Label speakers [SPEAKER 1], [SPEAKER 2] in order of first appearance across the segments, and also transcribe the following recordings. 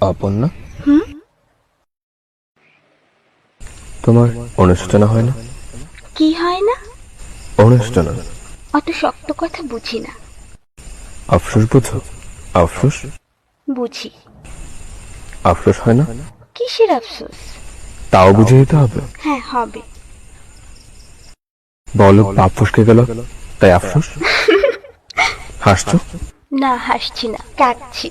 [SPEAKER 1] অপর্ণা,
[SPEAKER 2] হুম?
[SPEAKER 1] তোমার অনুশোচনা হয় না?
[SPEAKER 2] কি হয় না?
[SPEAKER 1] অনুশোচনা?
[SPEAKER 2] অত শক্ত কথা বুঝি না।
[SPEAKER 1] আফসোস বুঝো? আফসোস?
[SPEAKER 2] বুঝি।
[SPEAKER 1] আফসোস হয় না?
[SPEAKER 2] কিসের আফসোস?
[SPEAKER 1] তাও বুঝে দিতে হবে।
[SPEAKER 2] হ্যাঁ, হবে।
[SPEAKER 1] বলো, পাপ ফসকে গেল তাই আফসোস? হাসছো?
[SPEAKER 2] না, হাসছি না, কাঁদছি।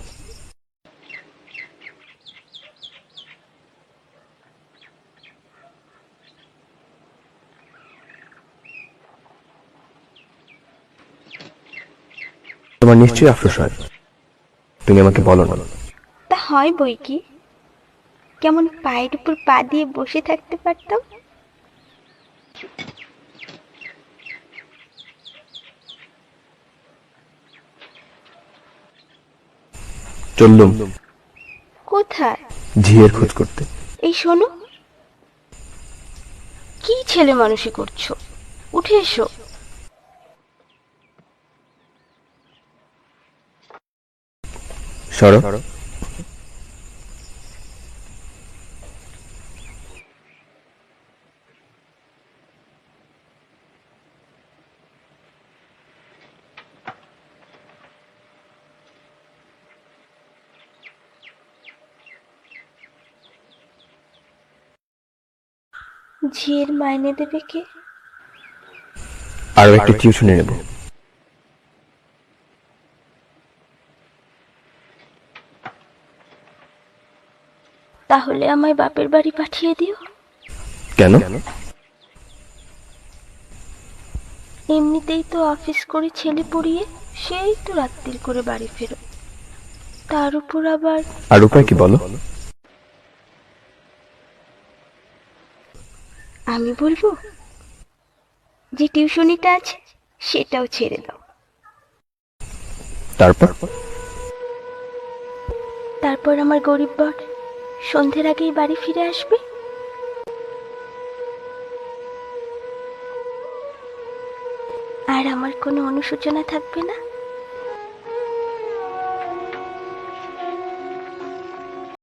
[SPEAKER 1] তোমার নিশ্চয়ই আফসোস হয়, তুমি আমাকে বলো না।
[SPEAKER 2] তা হয় বই কি, কেমন পায়ের উপর পা দিয়ে বসে থাকতে পারতাম।
[SPEAKER 1] চললুম
[SPEAKER 2] কোথায়?
[SPEAKER 1] ঝিয়ের খোঁজ করতে।
[SPEAKER 2] এই শোনো, কি ছেলে মানুষই করছো, উঠে এসো।
[SPEAKER 1] সরো।
[SPEAKER 2] ঝিয়ের মাইনে দেবে কে?
[SPEAKER 1] আরো একটা টিউশনি নেব।
[SPEAKER 2] তাহলে আমায় বাপের বাড়ি পাঠিয়ে দিও।
[SPEAKER 1] কেন?
[SPEAKER 2] এমনিতেই তো অফিস করে ছেলে পড়িয়ে সেই তো রাত্তির করে বাড়ি ফেরো, তার উপর আবার।
[SPEAKER 1] আর উপায় কি বলো?
[SPEAKER 2] আমি বলবো যে টিউশনিটা আছে সেটাও ছেড়ে দাও।
[SPEAKER 1] তারপর?
[SPEAKER 2] তারপর আমার গরিব বর সন্ধ্যের আগেই বাড়ি ফিরে আসবে। আর আমার কোনো অনুশোচনা থাকবে না।